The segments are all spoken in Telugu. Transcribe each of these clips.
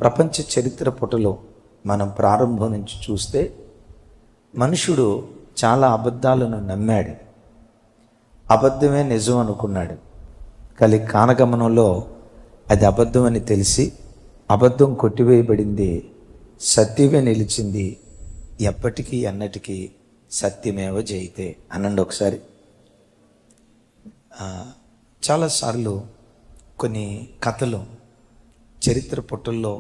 ప్రపంచ చరిత్ర పుటలో మనం ప్రారంభం నుంచి చూస్తే మనుషుడు చాలా అబద్ధాలను నమ్మాడు. అబద్ధమే నిజం అనుకున్నాడు. కానీ కాలగమనంలో అది అబద్ధం అని తెలిసి అబద్ధం కొట్టివేయబడింది, సత్యమే నిలిచింది. ఎప్పటికీ ఎన్నటికీ సత్యమేవ జయితే అనండి ఒకసారి. చాలాసార్లు కొన్ని కథలు చరిత్ర పుటల్లో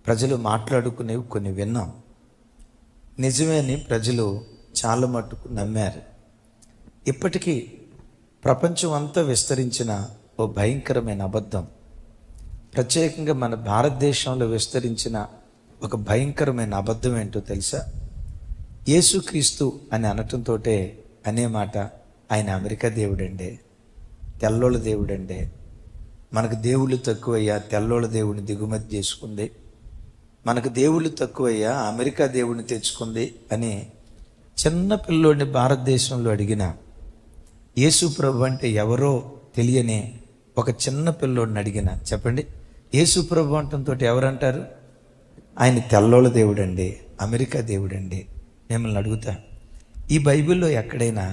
ప్రజలు మాట్లాడుకునేవి కొన్ని విన్నాం. నిజమే అని ప్రజలు చాలా మట్టుకు నమ్మారు. ఇప్పటికీ ప్రపంచం అంతా విస్తరించిన ఓ భయంకరమైన అబద్ధం, ప్రత్యేకంగా మన భారతదేశంలో విస్తరించిన ఒక భయంకరమైన అబద్ధం ఏంటో తెలుసా? యేసుక్రీస్తు అని అనటంతో అనే మాట, ఆయన అమెరికా దేవుడండే, తెల్లోళ్ళ దేవుడండే, మనకు దేవుళ్ళు తక్కువయ్యా తెల్లోళ్ళ దేవుడిని దిగుమతి చేసుకుంది, మనకు దేవుళ్ళు తక్కువయ్యా అమెరికా దేవుడిని తెచ్చుకుంది అని చిన్న పిల్లోడిని భారతదేశంలో అడిగిన యేసు ప్రభు అంటే ఎవరో తెలియని ఒక చిన్న పిల్లోడిని అడిగిన, చెప్పండి, యేసు ప్రభు అంటంతో ఎవరంటారు? ఆయన తెల్లోళ్ళ దేవుడండి, అమెరికా దేవుడండి. మిమ్మల్ని అడుగుతా, ఈ బైబిల్లో ఎక్కడైనా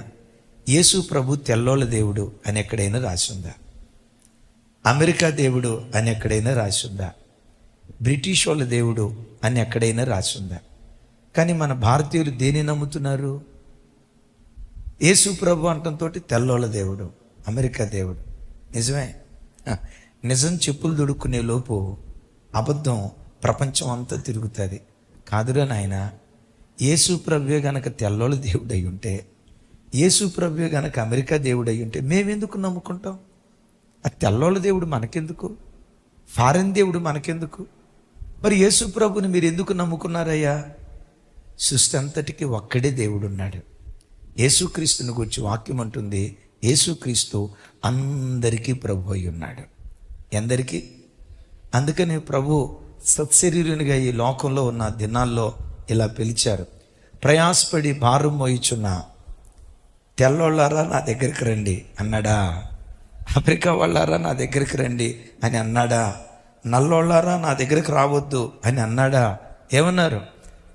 యేసు ప్రభు తెల్లోళ్ళ దేవుడు అని ఎక్కడైనా రాసిందా? అమెరికా దేవుడు అని ఎక్కడైనా రాసిందా? బ్రిటిష్ వాళ్ళ దేవుడు అని ఎక్కడైనా రాసిందా? కానీ మన భారతీయులు దేని నమ్ముతున్నారు? యేసు ప్రభు అంటంతో తెల్లోళ్ళ దేవుడు, అమెరికా దేవుడు. నిజమే, నిజం చెప్పులు దొడుక్కునే లోపు అబద్ధం ప్రపంచం అంతా తిరుగుతుంది. కాదురా నాయన, యేసు ప్రభువే గనక తెల్లోళ్ళ దేవుడు అయి ఉంటే, యేసు ప్రభువే గనక అమెరికా దేవుడు అయి ఉంటే మేమెందుకు నమ్ముకుంటాం? ఆ తెల్లోళ్ళ దేవుడు మనకెందుకు? ఫారెన్ దేవుడు మనకెందుకు? మరి యేసు ప్రభుని మీరు ఎందుకు నమ్ముకున్నారయ్యా? సృష్టి అంతటికి ఒక్కడే దేవుడు ఉన్నాడు. యేసుక్రీస్తుని గురించి వాక్యం అంటుంది, యేసుక్రీస్తు అందరికీ ప్రభు అయి ఉన్నాడు. ఎందరికీ? అందుకని ప్రభు సత్శరీరునిగా ఈ లోకంలో ఉన్న దినాల్లో ఇలా పిలిచారు, ప్రయాసపడి భారం మోయిచున్న తెల్లోళ్ళారా నా దగ్గరికి రండి అన్నాడా? అమెరికా వాళ్ళారా నా దగ్గరికి రండి అని అన్నాడా? నల్లోళ్ళారా నా దగ్గరికి రావద్దు అని అన్నాడా? ఏమన్నారు?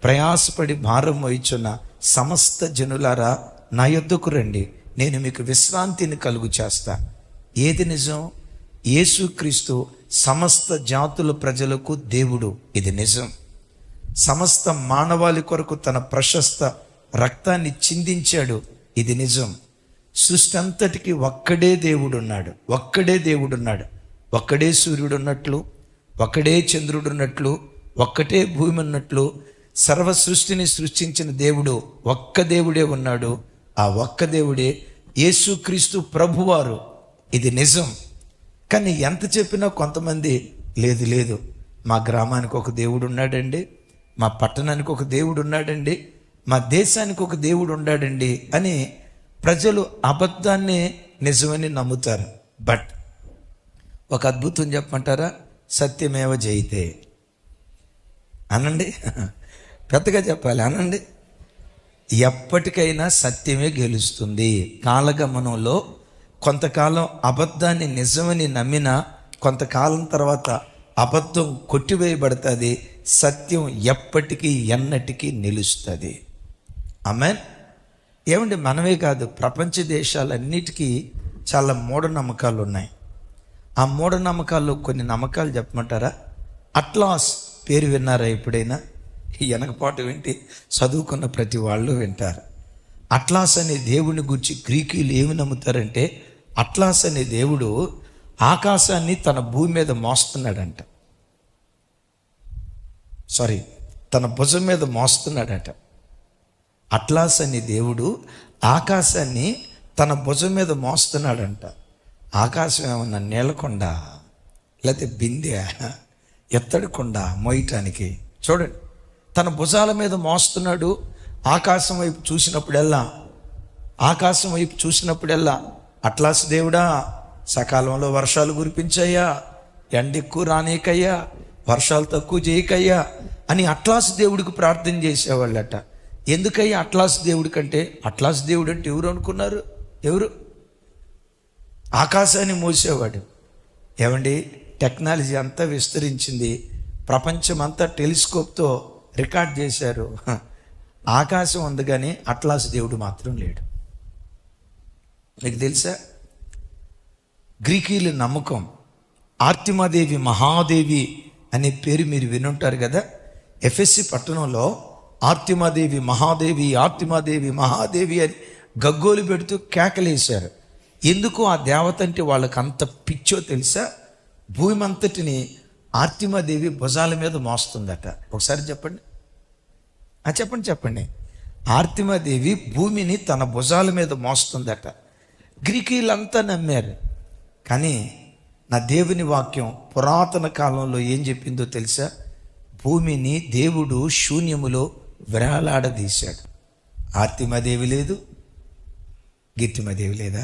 ప్రయాసపడి భారం మోయిచున్న సమస్త జనులారా నా యొద్దకు రండి, నేను మీకు విశ్రాంతిని కలుగు చేస్తా. ఏది నిజం? యేసుక్రీస్తు సమస్త జాతుల ప్రజలకు దేవుడు, ఇది నిజం. సమస్త మానవాళి కొరకు తన ప్రశస్త రక్తాన్ని చిందించాడు, ఇది నిజం. సృష్టి అంతటికి ఒక్కడే దేవుడు ఉన్నాడు, ఒక్కడే దేవుడు ఉన్నాడు. ఒక్కడే సూర్యుడు ఉన్నట్లు, ఒక్కడే చంద్రుడు ఉన్నట్లు, ఒక్కటే భూమి ఉన్నట్లు, సర్వ సృష్టిని సృష్టించిన దేవుడు ఒక్క దేవుడే ఉన్నాడు. ఆ ఒక్క దేవుడే యేసుక్రీస్తు ప్రభువారు, ఇది నిజం. కానీ ఎంత చెప్పినా కొంతమంది లేదు లేదు, మా గ్రామానికి ఒక దేవుడు ఉన్నాడండి, మా పట్టణానికి ఒక దేవుడు ఉన్నాడండి, మా దేశానికి ఒక దేవుడు ఉన్నాడండి అని ప్రజలు అబద్ధాన్ని నిజమని నమ్ముతారు. బట్ ఒక అద్భుతం చెప్పమంటారా? సత్యమేవ జయితే అనండి, పెద్దగా చెప్పాలి, అనండి. ఎప్పటికైనా సత్యమే గెలుస్తుంది. కాలగమనంలో కొంతకాలం అబద్ధాన్ని నిజమని నమ్మినా కొంతకాలం తర్వాత అబద్ధం కొట్టివేయబడుతుంది, సత్యం ఎప్పటికీ ఎన్నటికీ నిలుస్తుంది. ఆమేన్. ఏమండి, మనమే కాదు, ప్రపంచ దేశాలన్నిటికీ చాలా మూఢనమ్మకాలు ఉన్నాయి. ఆ మూఢనమ్మకాల్లో కొన్ని నమ్మకాలు చెప్పమంటారా? అట్లాస్ పేరు విన్నారా ఎప్పుడైనా? వెనకపాటు వింటే చదువుకున్న ప్రతి వాళ్ళు వింటారు. అట్లాస్ అనే దేవుని గురించి గ్రీకులు ఏమి నమ్ముతారంటే, అట్లాస్ అనే దేవుడు ఆకాశాన్ని తన భూమి మీద మోస్తున్నాడంట, తన భుజం మీద మోస్తున్నాడట. అట్లాస్ అనే దేవుడు ఆకాశాన్ని తన భుజం మీద మోస్తున్నాడంట. ఆకాశం ఏమన్నా నేలకొండ లేకపోతే బిందె ఎత్తడకొండ మోయటానికి? చూడండి, తన భుజాల మీద మోస్తున్నాడు. ఆకాశం వైపు చూసినప్పుడల్లా అట్లాస్ దేవుడా సకాలంలో వర్షాలు కురిపించయ్యా, ఎండ ఎక్కువ రానీకయ్యా, వర్షాలు తక్కువ చేయకయ్యా అని అట్లాస్ దేవుడికి ప్రార్థన చేసేవాళ్ళట. ఎందుకయ్యా అట్లాస్ దేవుడి కంటే? అట్లాస్ దేవుడు అంటే ఎవరు అనుకున్నారు? ఎవరు? ఆకాశాన్ని మోసేవాడు. ఏమండి, టెక్నాలజీ అంతా విస్తరించింది, ప్రపంచమంతా టెలిస్కోప్తో రికార్డ్ చేశారు. ఆకాశం ఉంది కానీ అట్లాస్ దేవుడు మాత్రం లేడు. మీకు తెలుసా? గ్రీకీల నమ్మకం ఆర్తిమాదేవి మహాదేవి అనే పేరు మీరు వినుంటారు కదా. ఎఫెస్సి పట్టణంలో ఆర్తిమాదేవి మహాదేవి, ఆర్తిమాదేవి మహాదేవి అని గగ్గోలు పెడుతూ కేకలేశారు. ఎందుకు ఆ దేవత అంటే వాళ్ళకి అంత పిచ్చో తెలుసా? భూమి అంతటిని ఆర్తిమాదేవి భుజాల మీద మోస్తుందట. ఒకసారి చెప్పండి, చెప్పండి. ఆర్తిమాదేవి భూమిని తన భుజాల మీద మోస్తుందట. గ్రీకీలంతా నమ్మారు. కానీ నా దేవుని వాక్యం పురాతన కాలంలో ఏం చెప్పిందో తెలుసా? భూమిని దేవుడు శూన్యములో వేలాడదీశాడు. ఆర్తిమాదేవి లేదు, గిత్తిమాదేవి లేదా?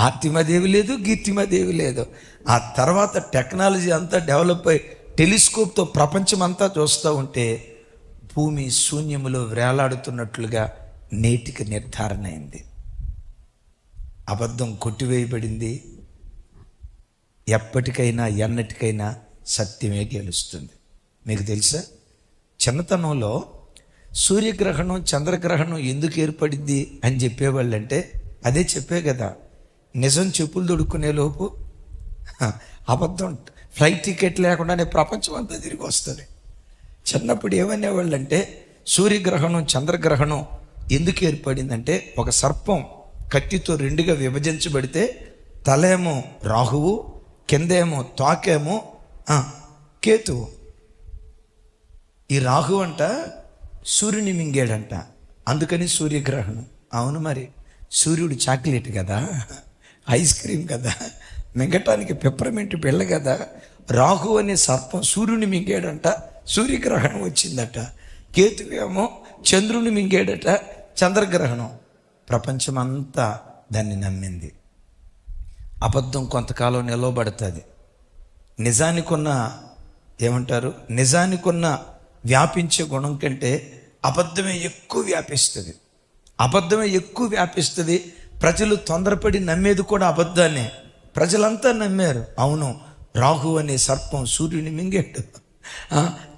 ఆర్తిమాదేవి లేదు, గిత్తిమాదేవి లేదు. ఆ తర్వాత టెక్నాలజీ అంతా డెవలప్ అయ్యి టెలిస్కోప్తో ప్రపంచం అంతా చూస్తూ ఉంటే భూమి శూన్యములో వేలాడుతున్నట్లుగా నేటికి నిర్ధారణ అయింది. అబద్ధం కొట్టివేయబడింది. ఎప్పటికైనా ఎన్నటికైనా సత్యమే గెలుస్తుంది. మీకు తెలుసా? చిన్నతనంలో సూర్యగ్రహణం చంద్రగ్రహణం ఎందుకు ఏర్పడింది అని చెప్పేవాళ్ళంటే అదే చెప్పే కదా. నిజం చెప్పులు దొడుక్కునే లోపు అబద్ధం ఫ్లైట్ టికెట్ లేకుండానే ప్రపంచం అంతా తిరిగి వస్తుంది. చిన్నప్పుడు ఏమనేవాళ్ళంటే సూర్యగ్రహణం చంద్రగ్రహణం ఎందుకు ఏర్పడిందంటే ఒక సర్పం కత్తితో రెండుగా విభజించబడితే తలేమో రాహువు, కిందేమో తోకేమో కేతువు. ఈ రాహు అంట సూర్యుని మింగాడంట, అందుకని సూర్యగ్రహణం. అవును, మరి సూర్యుడు చాక్లెట్ కదా, ఐస్ క్రీమ్ కదా, మింగటానికి పెప్పర్మెంట్ పిల్ల కదా. రాహు అనే సర్పం సూర్యుని మింగాడంట, సూర్యగ్రహణం వచ్చిందట. కేతువేమో చంద్రుని మింగాడట, చంద్రగ్రహణం. ప్రపంచమంతా దాన్ని నమ్మింది. అబద్ధం కొంతకాలం నిలవబడుతుంది. నిజానికున్న ఏమంటారు, నిజానికున్న వ్యాపించే గుణం కంటే అబద్ధమే ఎక్కువ వ్యాపిస్తుంది. అబద్ధమే ఎక్కువ వ్యాపిస్తుంది. ప్రజలు తొందరపడి నమ్మేది కూడా అబద్ధాన్ని. ప్రజలంతా నమ్మారు. అవును, రాహు అనే సర్పం సూర్యుని మింగాడు,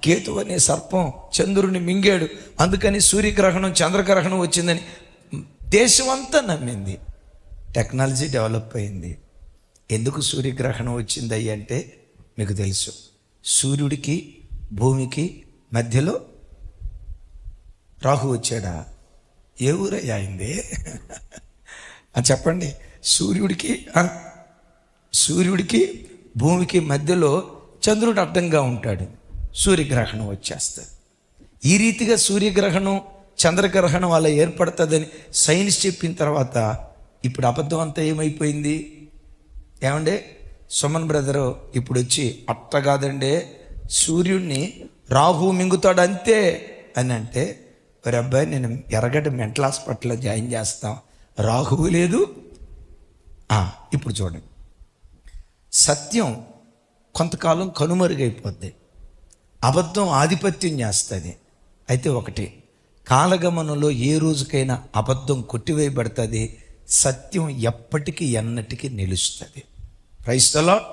కేతు అనే సర్పం చంద్రుని మింగాడు, అందుకని సూర్యగ్రహణం చంద్రగ్రహణం వచ్చిందని దేశమంతా నమ్మింది. టెక్నాలజీ డెవలప్ అయింది. ఎందుకు సూర్యగ్రహణం వచ్చింది అంటే మీకు తెలుసు, సూర్యుడికి భూమికి మధ్యలో రాహు వచ్చాడా? ఏ ఊరయ్యా అయింది? చెప్పండి. సూర్యుడికి భూమికి మధ్యలో చంద్రుడు అడ్డంగా ఉంటాడు, సూర్యగ్రహణం వచ్చేస్తుంది. ఈ రీతిగా సూర్యగ్రహణం చంద్రగ్రహణం అలా ఏర్పడుతుందని సైన్స్ చెప్పిన తర్వాత ఇప్పుడు అబద్ధం అంతా ఏమైపోయింది? ఏమండే సుమన్ బ్రదరు ఇప్పుడు వచ్చి అట్ట కాదండి సూర్యుడిని రాహు మింగుతాడు అంతే అని అంటే, మరి అబ్బాయి నేను ఎర్రగడ్డ మెంటల్ హాస్పిటల్లో జాయిన్ చేస్తాం, రాహువు లేదు. ఇప్పుడు చూడండి, సత్యం కొంతకాలం కనుమరుగైపోద్ది, అబద్ధం ఆధిపత్యం చేస్తుంది. అయితే ఒకటి, కాలగమనంలో ఏ రోజుకైనా అబద్ధం కొట్టివేయబడుతుంది, సత్యం ఎప్పటికీ ఎన్నటికీ నిలుస్తుంది. Praise the Lord.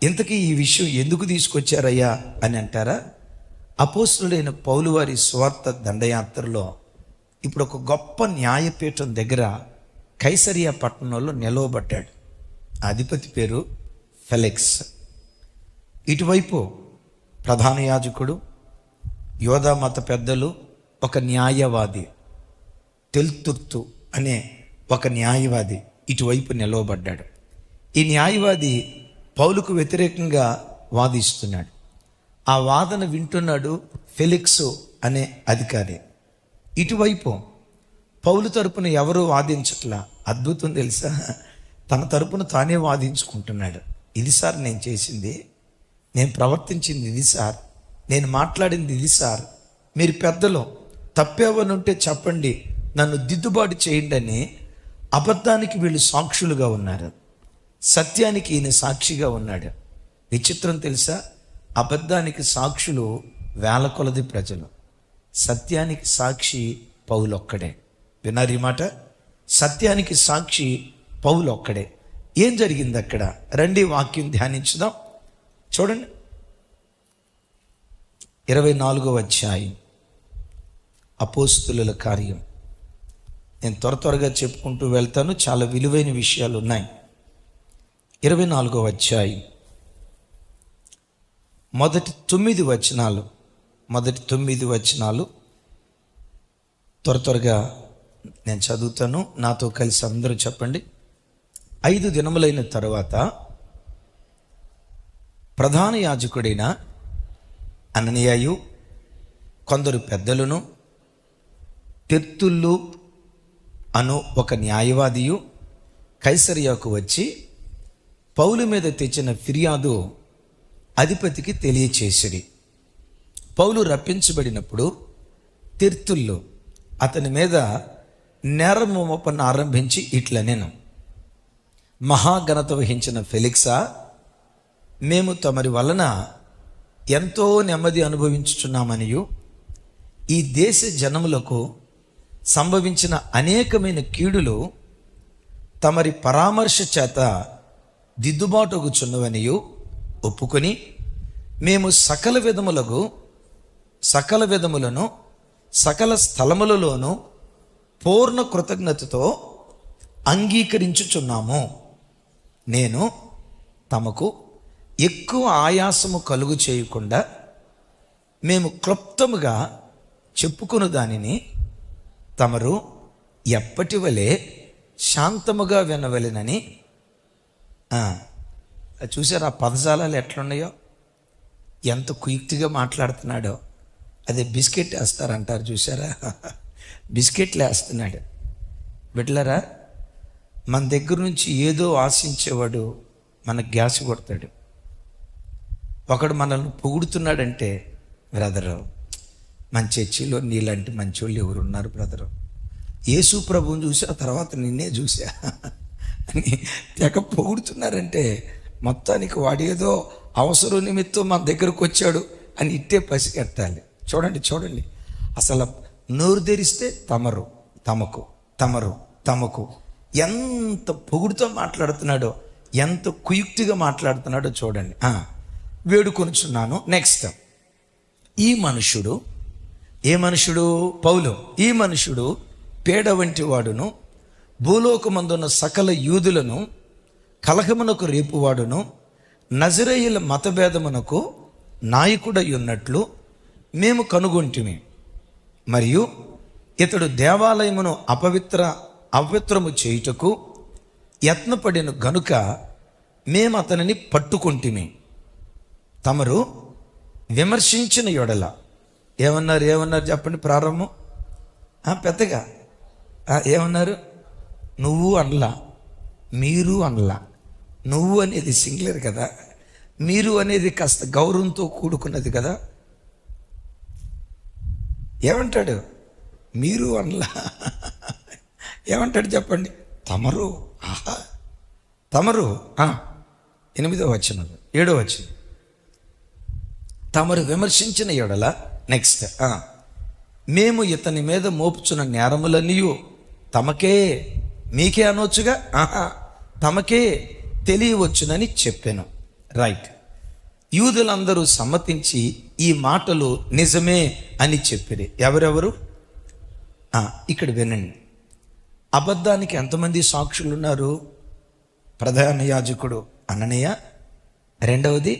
ఇంతకీ ఈ విషయం ఎందుకు తీసుకొచ్చారయ్యా అని అంటారా? అపోస్తలుడైన పౌలు వారి స్వార్థ దండయాత్రలో ఇప్పుడు ఒక గొప్ప న్యాయపీఠం దగ్గర కైసరియా పట్టణంలో నిలవబడ్డాడు. అధిపతి పేరు ఫెలిక్స్. ఇటువైపు ప్రధాన యాజకుడు, యోధా మత పెద్దలు, ఒక న్యాయవాది తెల్తుర్తు అనే ఒక న్యాయవాది ఇటువైపు నిలవబడ్డాడు. ఈ న్యాయవాది పౌలుకు వ్యతిరేకంగా వాదిస్తున్నాడు. ఆ వాదన వింటున్నాడు ఫెలిక్స్ అనే అధికారి. ఇటువైపు పౌలు తరపున ఎవరూ వాదించట్లా. అద్భుతం తెలుసా, తన తరపున తానే వాదించుకుంటున్నాడు. ఇది సార్ నేను చేసింది, నేను ప్రవర్తించింది ఇది సార్, నేను మాట్లాడింది ఇది సార్, మీరు పెద్దలు తప్పేవనుంటే చెప్పండి, నన్ను దిద్దుబాటు చేయండి అని అబద్ధానికి వీళ్ళు సాక్షులుగా ఉన్నారు, సత్యానికి ఈయన సాక్షిగా ఉన్నాడు. విచిత్రం తెలుసా, అబద్ధానికి సాక్షులు వేల కొలది ప్రజలు, సత్యానికి సాక్షి పౌలు ఒక్కడే. విన్నారు ఈ మాట? సత్యానికి సాక్షి పౌలు ఒక్కడే. ఏం జరిగింది అక్కడ? రండి వాక్యం ధ్యానించుదాం. చూడండి, 24వ అధ్యాయం అపోస్తులుల కార్యం. నేను త్వరగా చెప్పుకుంటూ వెళ్తాను, చాలా విలువైన విషయాలు ఉన్నాయి. 24వ అధ్యాయం మొదటి 9 వచనాలు త్వరగా నేను చదువుతాను. నాతో కలిసి అందరూ చెప్పండి. 5 దినములైన తరువాత ప్రధాన యాజకుడైన అననీయయు కొందరు పెద్దలను, తెర్తుల్లు అను ఒక న్యాయవాదియు కైసరియాకు వచ్చి పౌలు మీద తెచ్చిన ఫిర్యాదు అధిపతికి తెలియచేసిరి. పౌలు రప్పించబడినప్పుడు తెర్తుల్లు అతని మీద నేరము మోపన ఆరంభించి ఇట్లనెను: మహాఘనత వహించిన ఫెలిక్సా, మేము తమరి వలన ఎంతో నెమ్మది అనుభవించుచున్నామనియు ఈ దేశ జనములకు సంభవించిన అనేకమైన కీడులు తమరి పరామర్శ చేత దిద్దుబాటుగుచున్నవనియు ఒప్పుకొని మేము సకల విధములను సకల స్థలములలోనూ పూర్ణ కృతజ్ఞతతో అంగీకరించుచున్నాము. నేను తమకు ఎక్కువ ఆయాసము కలుగు చేయకుండా మేము క్లుప్తముగా చెప్పుకుని దానిని తమరు ఎప్పటి వలె శాంతముగా వినవలెనని. చూసారు ఆ పదజాలాలు ఎట్లున్నాయో, ఎంత కుయుక్తిగా మాట్లాడుతున్నాడో. అదే బిస్కెట్ వేస్తారంటారు చూసారా, బిస్కెట్లు వేస్తున్నాడు. బిడ్డలారా, మన దగ్గర నుంచి ఏదో ఆశించేవాడు మనకు గ్యాస్ కొడతాడు. ఒకడు మనల్ని పొగుడుతున్నాడంటే, బ్రదరు మన చర్చిలో నీలాంటి మంచోళ్ళు ఎవరు ఉన్నారు బ్రదరు, యేసు ప్రభువుని చూసా తర్వాత నిన్నే చూసా అని తెగ పొగుడుతున్నారంటే మొత్తానికి వాడు ఏదో అవసరం నిమిత్తం మన దగ్గరకు వచ్చాడు అని ఇట్టే పసిగట్టాలి. చూడండి అసలు నోరు తెరిస్తే తమకు ఎంత పొగుడుతో మాట్లాడుతున్నాడో, ఎంత కుయుక్తిగా మాట్లాడుతున్నాడో చూడండి. వేడుకొనుచున్నాను. నెక్స్ట్, ఈ మనుషుడు పౌలు, ఈ మనుషుడు పేడ వంటి వాడును, భూలోకమందున్న సకల యూదులను కలహమునకు రేపువాడును, నజరేయుల మతభేదమునకు నాయకుడై ఉన్నట్లు మేము కనుగొంటిమి. మరియు ఇతడు దేవాలయమును అపవిత్రము చేయుటకు యత్నపడిన గనుక మేము అతనిని పట్టుకొంటిమి. తమరు విమర్శించిన యొడల ఏమన్నారు చెప్పండి. ప్రారంభం పెద్దగా ఏమన్నారు? నువ్వు అనలా, మీరు అనలా. నువ్వు అనేది సింగులర్ కదా, మీరు అనేది కాస్త గౌరవంతో కూడుకున్నది కదా. ఏమంటాడు? మీరు అనలా. ఏమంటాడు చెప్పండి? తమరు. తమరు 8వ వచనం 7వ వచనం. తమరు విమర్శించిన ఎడల. నెక్స్ట్, మేము ఇతని మీద మోపుచున్న నేరములన్నీ మీకే అనొచ్చుగా, తమకే తెలియవచ్చునని చెప్పాను. రైట్. యూదులందరూ సమ్మతించి ఈ మాటలు నిజమే అని చెప్పిరి. ఎవరెవరు? ఇక్కడ వినండి. అబద్ధానికి ఎంతమంది సాక్షులు ఉన్నారు? ప్రధాన యాజకుడు అననీయ, రెండవది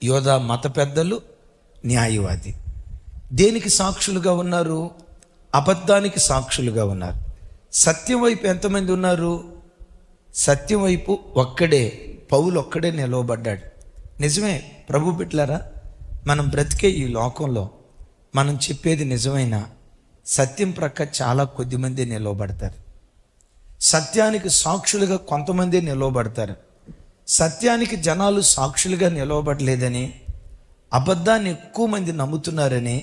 యోధా మత పెద్దలు, న్యాయవాది. దేనికి సాక్షులుగా ఉన్నారు? అబద్ధానికి సాక్షులుగా ఉన్నారు. సత్యం వైపు ఎంతమంది ఉన్నారు? సత్యం వైపు పౌలు ఒక్కడే నిలవబడ్డాడు. నిజమే ప్రభు బిడ్డలారా, మనం బ్రతికే ఈ లోకంలో మనం చెప్పేది నిజమైన సత్యం ప్రక్క చాలా కొద్దిమంది నిలవబడతారు. సత్యానికి సాక్షులుగా కొంతమంది నిలవబడతారు. సత్యానికి జనాలు సాక్షులుగా నిలవబడలేదని, అబద్ధాన్ని ఎక్కువ మంది నమ్ముతున్నారని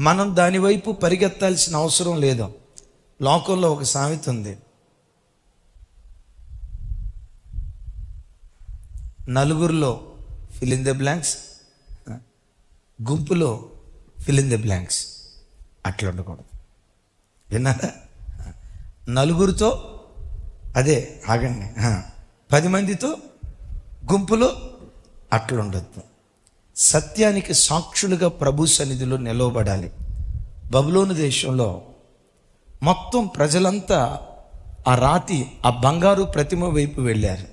మనం దానివైపు పరిగెత్తాల్సిన అవసరం లేదు. లోకంలో ఒక సామెత ఉంది, నలుగురిలో ఫిల్ ఇన్ ద బ్లాంక్స్, గుంపులో ఫిల్ ఇన్ ద బ్లాంక్స్. అట్లా ఉండకూడదు. విన్నారా? నలుగురితో ఆగండి, 10 మందితో గుంపులో అట్లా ఉండొద్దు. సత్యానికి సాక్షులుగా ప్రభు సన్నిధిలో నిలవబడాలి. బబులోను దేశంలో మొత్తం ప్రజలంతా ఆ రాతి, ఆ బంగారు ప్రతిమ వైపు వెళ్ళారు.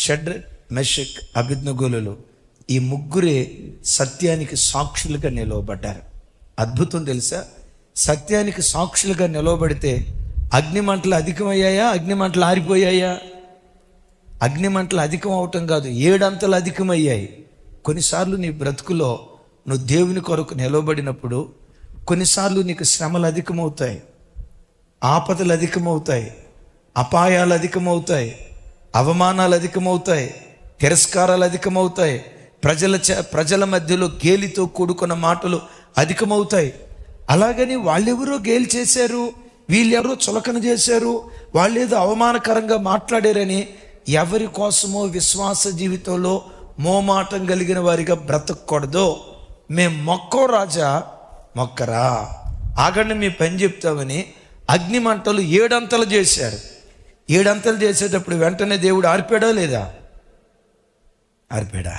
షడ్రక్, మెషక్, అబేద్నెగోలు ఈ ముగ్గురే సత్యానికి సాక్షులుగా నిలవబడ్డారు. అద్భుతం తెలుసా? సత్యానికి సాక్షులుగా నిలవబడితే అగ్నిమంటలు అధికమయ్యాయా? అగ్నిమంటలు ఆరిపోయాయా? అగ్నిమంటలు అధికం అవటం కాదు, 7 అంతలు అధికమయ్యాయి. కొన్నిసార్లు నీ బ్రతుకులో నువ్వు దేవుని కొరకు నిలవబడినప్పుడు కొన్నిసార్లు నీకు శ్రమలు అధికమవుతాయి, ఆపదలు అధికమవుతాయి, అపాయాలు అధికమవుతాయి, అవమానాలు అధికమవుతాయి, తిరస్కారాలు అధికమవుతాయి, ప్రజల మధ్యలో గేలితో కూడుకున్న మాటలు అధికమవుతాయి. అలాగని వాళ్ళెవరో గేలి చేశారు, వీళ్ళెవరో చులకన చేశారు, వాళ్ళేదో అవమానకరంగా మాట్లాడారని ఎవరి కోసమో విశ్వాస జీవితంలో మోమాటం కలిగిన వారిగా బ్రతకూడదు. మేము మొక్కో రాజా, మొక్కరా, ఆగండి మీ పని చెప్తామని అగ్నిమంటలు 7 అంతలు చేశారు. 7 అంతలు చేసేటప్పుడు వెంటనే దేవుడు ఆర్పాడా లేదా? ఆర్పాడా?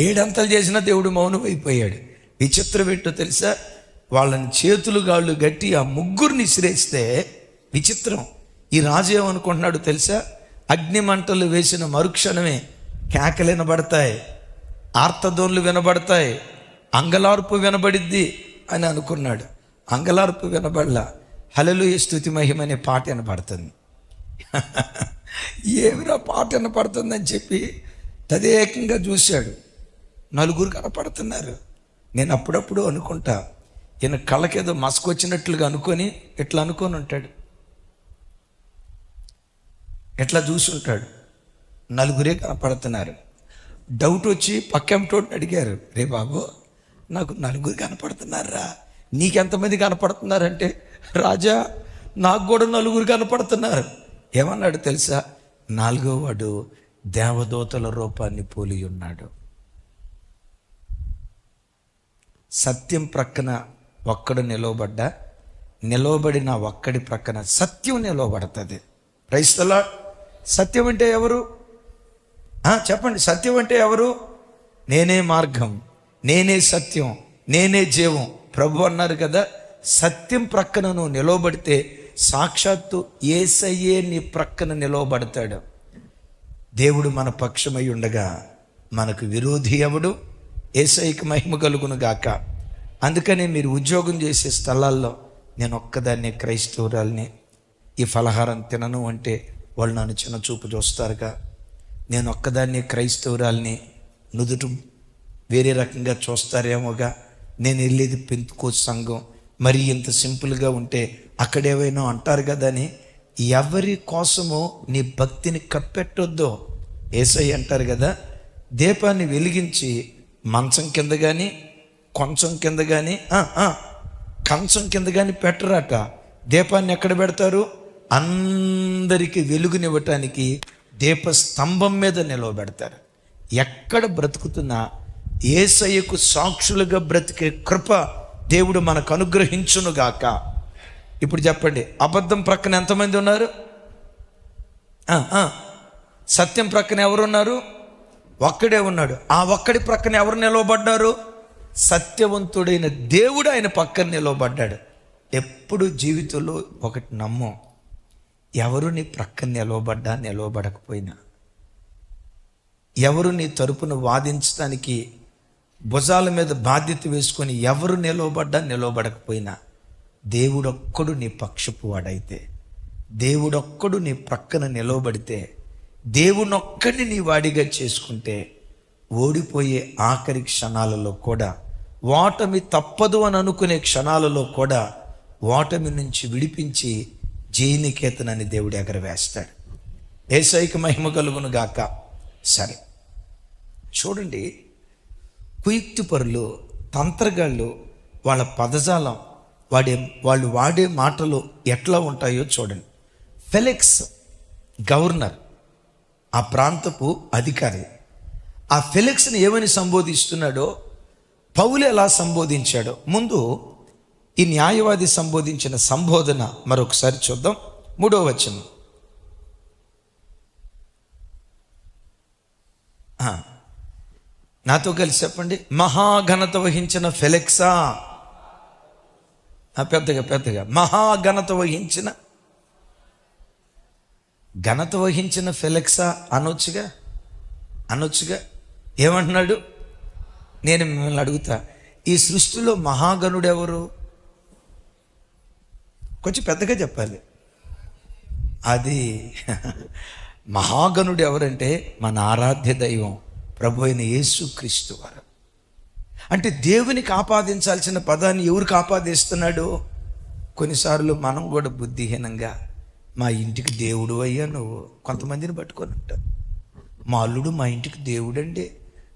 7 అంతలు చేసినా దేవుడు మౌనం అయిపోయాడు. విచిత్రం ఏంటో తెలుసా? వాళ్ళని చేతులు గాళ్ళు గట్టి ఆ ముగ్గురిని విసిరేస్తే విచిత్రం. ఈ రాజు ఏమనుకుంటున్నాడు తెలుసా? అగ్నిమంటలు వేసిన మరుక్షణమే కేకలు వినబడతాయి, ఆర్తధ్వనులు వినబడతాయి, అంగలార్పు వినబడిద్ది అని అనుకున్నాడు. అంగలార్పు వినబడలా, హల్లెలూయా స్తుతి మహిమ అనే పాట వినపడుతుంది. ఏమిరా పాట వినపడుతుందని చెప్పి తదేకంగా చూశాడు. 4 కనపడుతున్నారు. నేను అప్పుడప్పుడు అనుకుంటా, ఈయన కళ్ళకేదో మసకొచ్చినట్లుగా అనుకొని ఎట్లా అనుకొని ఉంటాడు, ఎట్లా చూసుంటాడు. 4 కనపడుతున్నారు. డౌట్ వచ్చి పక్కెంటోడిని అడిగారు, రే బాబు నాకు 4 కనపడుతున్నారా, నీకెంతమంది కనపడుతున్నారంటే, రాజా నాకు కూడా 4 కనపడుతున్నారు. ఏమన్నాడు తెలుసా? 4వ వాడు దేవదూతల రూపాన్ని పోలి ఉన్నాడు. సత్యం ప్రక్కన ఒక్కడు నిలవబడిన ఒక్కడి ప్రక్కన సత్యం నిలవబడుతుంది. Praise the Lord. సత్యం అంటే ఎవరు? చెప్పండి, సత్యం అంటే ఎవరు? నేనే మార్గం, నేనే సత్యం, నేనే జీవం ప్రభు అన్నారు కదా. సత్యం ప్రక్కన నువ్వు నిలవబడితే సాక్షాత్తు యేసయ్యే నీ ప్రక్కన నిలవబడతాడు. దేవుడు మన పక్షమై ఉండగా మనకు విరోధి ఎవడు? యేసయ్యకి మహిమ కలుగును గాక. అందుకని మీరు ఉద్యోగం చేసే స్థలాల్లో నేను ఒక్కదాన్నే క్రైస్తవురాల్ని, ఈ ఫలహారం తినను అంటే వాళ్ళు నన్ను చిన్న చూపు చూస్తారుగా. నేను ఒక్కదాన్నే క్రైస్తవురాల్ని, నుదుటి వేరే రకంగా చూస్తారేమోగా. నేను వెళ్ళేది పెంతుకోస్తు సంఘం, మరి ఇంత సింపుల్గా ఉంటే అక్కడేవైనా అంటారు కదా అని ఎవరి కోసమో నీ భక్తిని కప్పెట్టొద్దు. యేసయ్య అంటారు కదా, దీపాన్ని వెలిగించి మంచం కింద కానీ, కొంచెం కింద కానీ, కంచం కింద కానీ పెట్టరాట. దీపాన్ని ఎక్కడ పెడతారు? అందరికీ వెలుగునివ్వటానికి దీపస్తంభం మీద నిలవబెడతారు. ఎక్కడ బ్రతుకుతున్నా యేసయ్యకు సాక్షులుగా బ్రతికే కృప దేవుడు మనకు అనుగ్రహించునుగాక. ఇప్పుడు చెప్పండి, అబద్ధం ప్రక్కన ఎంతమంది ఉన్నారు? సత్యం ప్రక్కన ఎవరున్నారు? ఒక్కడే ఉన్నాడు. ఆ ఒక్కడి ప్రక్కన ఎవరు నిలవబడ్డారు? సత్యవంతుడైన దేవుడు ఆయన పక్కన నిలవబడ్డాడు. ఎప్పుడు జీవితంలో ఒకటి నమ్ము, ఎవరు నీ ప్రక్కన నిలవబడ్డా నిలవబడకపోయినా, ఎవరు నీ తరపున వాదించడానికి భుజాల మీద బాధ్యత వేసుకొని ఎవరు నిలవబడ్డా నిలవబడకపోయినా, దేవుడొక్కడు నీ పక్షపు వాడైతే, దేవుడొక్కడు నీ ప్రక్కన నిలవబడితే, దేవునొక్కడిని నీ వాడిగా చేసుకుంటే, ఓడిపోయే ఆఖరి క్షణాలలో కూడా, ఓటమి తప్పదు అని అనుకునే క్షణాలలో కూడా ఓటమి నుంచి విడిపించి జయనికేతనాన్ని దేవుడు ఎగరవేస్తాడు. యేసయ్యకి మహిమ కలుగును గాక. సరే చూడండి, కుయుక్తిపరులు, తంత్రగాళ్ళు, వాళ్ళ పదజాలం, వాళ్ళు వాడే మాటలు ఎట్లా ఉంటాయో చూడండి. ఫెలిక్స్ గవర్నర్, ఆ ప్రాంతపు అధికారి. ఆ ఫెలిక్స్ని ఏమని సంబోధిస్తున్నాడో పౌలు ఎలా సంబోధించాడో ముందు ఈ న్యాయవాది సంబోధించిన సంబోధన మరొకసారి చూద్దాం. 3వ వచనం. నాతో కలిసి చెప్పండి, మహాఘనత వహించిన ఫెలెక్సా. పెద్దగా మహాఘనత వహించిన ఫెలెక్సా అనొచ్చుగా. ఏమంటున్నాడు? నేను మిమ్మల్ని అడుగుతా, ఈ సృష్టిలో మహాగణుడు ఎవరు? కొంచెం పెద్దగా చెప్పాలి. అది మహాగణుడు ఎవరంటే మన ఆరాధ్య దైవం ప్రభు అయిన యేసుక్రీస్తు వారు. అంటే దేవునికి ఆపాదించాల్సిన పదాన్ని ఎవరికి ఆపాదిస్తున్నాడు? కొన్నిసార్లు మనం కూడా బుద్ధిహీనంగా మా ఇంటికి దేవుడు అయ్యా నువ్వు కొంతమందిని పట్టుకొని ఉంటారు. మా అల్లుడు మా ఇంటికి దేవుడండి,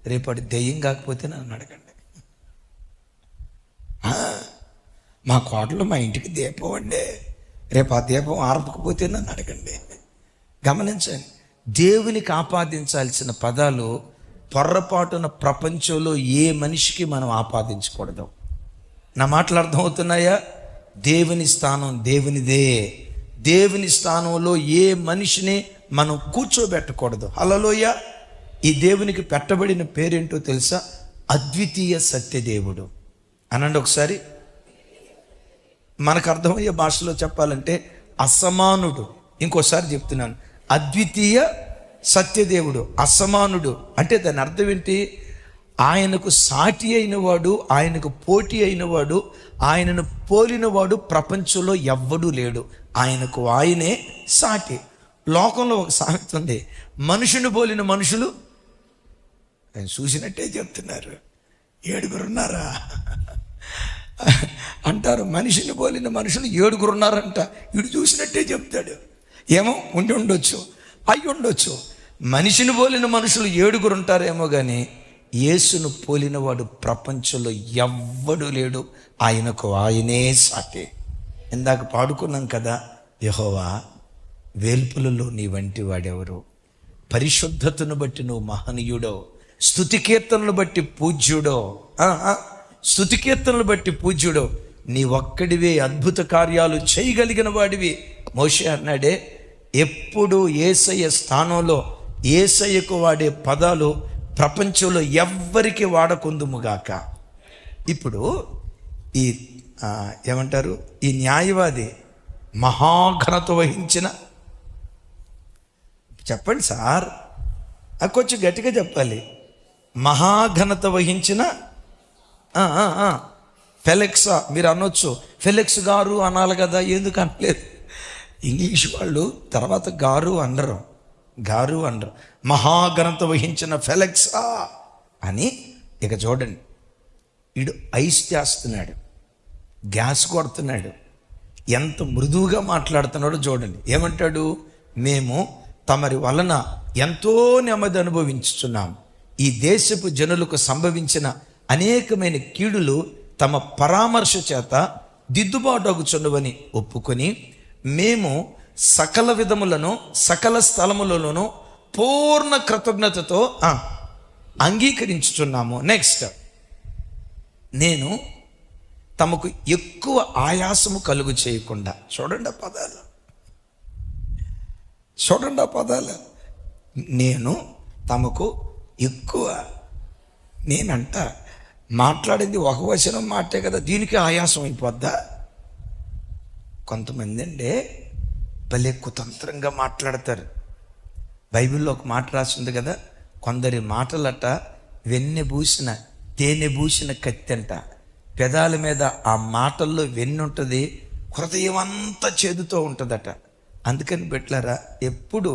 రేపటి దెయ్యం కాకపోతే నన్ను అడగండి. మా కోటలో మా ఇంటికి దీపం అండి, రేపు ఆ దీపం ఆరపకపోతే నన్ను అడగండి. గమనించండి, దేవునికి ఆపాదించాల్సిన పదాలు పొర్రపాటున ప్రపంచంలో ఏ మనిషికి మనం ఆపాదించకూడదు. నా మాటలు అర్థమవుతున్నాయా? దేవుని స్థానం దేవునిదే. దేవుని స్థానంలో ఏ మనిషిని మనం కూర్చోబెట్టకూడదు. హల్లెలూయా. ఈ దేవునికి పెట్టబడిన పేరేంటో తెలుసా? అద్వితీయ సత్యదేవుడు అనండి ఒకసారి. మనకు అర్థమయ్యే భాషలో చెప్పాలంటే అసమానుడు. ఇంకోసారి చెప్తున్నాను, అద్వితీయ సత్యదేవుడు, అసమానుడు. అంటే దాని అర్థం ఏంటి? ఆయనకు సాటి అయినవాడు, ఆయనకు పోటీ అయినవాడు, ఆయనను పోలినవాడు ప్రపంచంలో ఎవ్వడూ లేడు. ఆయనకు ఆయనే సాటి. లోకంలో ఒక సామెత ఉంది, మనుషుని పోలిన మనుషులు ఆయన చూసినట్టే చెప్తున్నారు. 7 ఉన్నారా అంటారు. మనిషిని పోలిన మనుషులు 7 ఉన్నారంట. వీడు చూసినట్టే చెప్తాడు. ఏమో ఉండి ఉండొచ్చు, అయి ఉండొచ్చు. మనిషిని పోలిన మనుషులు 7 ఉంటారేమో కానీ యేసును పోలినవాడు ప్రపంచంలో ఎవ్వడు లేడు. ఆయనకు ఆయనే సాటి. ఇందాక పాడుకున్నాం కదా, యెహోవా వేల్పులలో నీ వంటి వాడెవరు? పరిశుద్ధతను బట్టి నువ్వు మహనీయుడో, స్తుతి కీర్తనలు బట్టి పూజ్యుడో, స్తుతి కీర్తనలు బట్టి పూజ్యుడో, నీ ఒక్కడివే అద్భుత కార్యాలు చేయగలిగిన వాడివి. మోషే అన్నాడే, ఎప్పుడు యేసయ్య స్థానంలో యేసయ్యకు వాడే పదాలు ప్రపంచంలో ఎవ్వరికి వాడకుందుముగాక. ఇప్పుడు ఈ ఏమంటారు, ఈ న్యాయవాది మహాఘనత వహించిన, చెప్పండి సార్, కొంచెం గట్టిగా చెప్పాలి. మహాఘనత వహించిన ఫెలెక్సా. మీరు అనొచ్చు ఫెలెక్స్ గారు అనాలి కదా, ఎందుకు అనలేదు? ఇంగ్లీష్ వాళ్ళు తర్వాత గారు అనరు. మహాఘనత వహించిన ఫెలెక్సా అని. ఇక చూడండి, వీడు ఐస్ చేస్తున్నాడు, గ్యాస్ కొడుతున్నాడు, ఎంత మృదువుగా మాట్లాడుతున్నాడో చూడండి. ఏమంటాడు? మేము తమరి వలన ఎంతో నెమ్మది అనుభవించుచున్నాం. ఈ దేశపు జనులకు సంభవించిన అనేకమైన కీడులు తమ పరామర్శ చేత దిద్దుబాటు అగుచున్నవని ఒప్పుకొని మేము సకల విధములను సకల స్థలములలోనూ పూర్ణ కృతజ్ఞతతో అంగీకరించుచున్నాము. నెక్స్ట్, నేను తమకు ఎక్కువ ఆయాసము కలుగు చేయకుండా. చూడండి ఆ పదాలు. నేను తమకు ఎక్కువ, నేనంట మాట్లాడింది ఒక వచనం మాటే కదా, దీనికి ఆయాసం అయిపోద్దా? కొంతమంది అంటే భలే కుతంత్రంగా మాట్లాడతారు. బైబిల్లో ఒక మాట రాసింది కదా, కొందరి మాటలట తేనె పూసిన కత్తి అంట. పెదాల మీద ఆ మాటల్లో వెన్ను ఉంటుంది, హృదయం అంతా చేదుతో ఉంటుందట. అందుకని పెట్టారా, ఎప్పుడు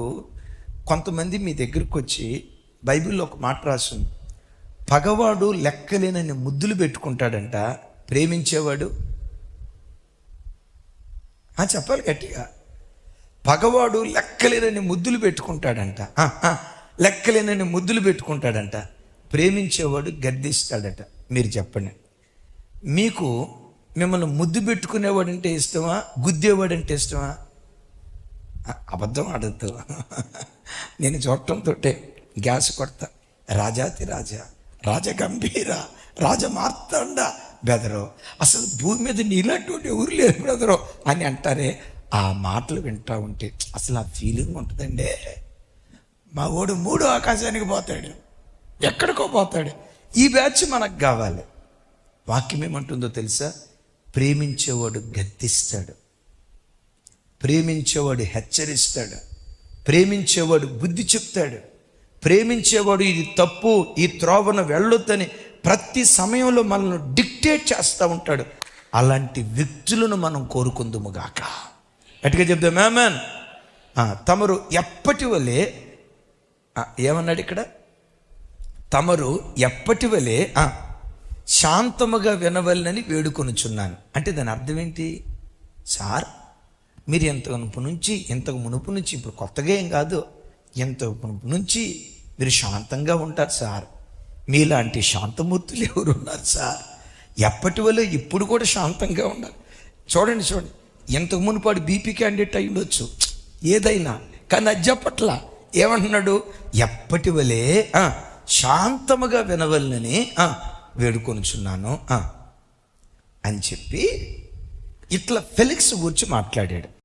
కొంతమంది మీ దగ్గరికి వచ్చి, బైబిల్లో ఒక మాట రాసింది, పగవాడు లెక్కలేనని ముద్దులు పెట్టుకుంటాడంట, ప్రేమించేవాడు చెప్పాలి గట్టిగా, పగవాడు లెక్కలేనని ముద్దులు పెట్టుకుంటాడంట, ప్రేమించేవాడు గద్దిస్తాడట. మీరు చెప్పండి, మీకు మిమ్మల్ని ముద్దు పెట్టుకునేవాడంటే ఇష్టమా, గుద్దేవాడంటే ఇష్టమా? అబద్ధం ఆడద్దు. నేను చూడటంతో గ్యాస్ కొడతా. రాజాతి రాజా, రాజగంభీర, రాజమార్తాండ, బెదరో, అసలు భూమి మీద నీలాంటి ఎవరు లేరు బ్రదరో అని అంటారే. ఆ మాటలు వింటూ ఉంటే అసలు ఆ ఫీలింగ్ ఉంటుందండి. మా వాడు 3వ ఆకాశానికి పోతాడు, ఎక్కడికో పోతాడు. ఈ బ్యాచ్ మనకు కావాలి. వాక్యం ఏమంటుందో తెలుసా? ప్రేమించేవాడు గద్దిస్తాడు, ప్రేమించేవాడు హెచ్చరిస్తాడు, ప్రేమించేవాడు బుద్ధి చెప్తాడు, ప్రేమించేవాడు ఇది తప్పు, ఈ త్రోవను వెళ్ళొద్దని ప్రతి సమయంలో మనల్ని డిక్టేట్ చేస్తూ ఉంటాడు. అలాంటి వ్యక్తులను మనం కోరుకుందుముగాక. గట్టిగా చెప్దాం ఆమేన్. తమరు ఎప్పటి వలె ఏమన్నాడు ఇక్కడ? తమరు ఎప్పటి వలె శాంతముగా వినవలనని వేడుకొనుచున్నాను. అంటే దాని అర్థం ఏంటి? సార్, మీరు ఇంతకు మునుపు నుంచి ఇప్పుడు కొత్తగా ఏం కాదు, ఇంతకు మునుపు నుంచి మీరు శాంతంగా ఉంటారు సార్. మీలాంటి శాంతమూర్తులు ఎవరు ఉన్నారు సార్? ఎప్పటి వల్ల ఇప్పుడు కూడా శాంతంగా ఉండాలి. చూడండి, ఇంతకు మునుపాడు బీపీ క్యాండిడేట్ అయి ఉండొచ్చు, ఏదైనా, కానీ అది చెప్పట్లా. ఏమంటున్నాడు? ఎప్పటి వలే శాంతముగా వినవలనని వేడుకొనుచున్నాను అని చెప్పి ఇట్లా ఫెలిక్స్ గురించి మాట్లాడాడు.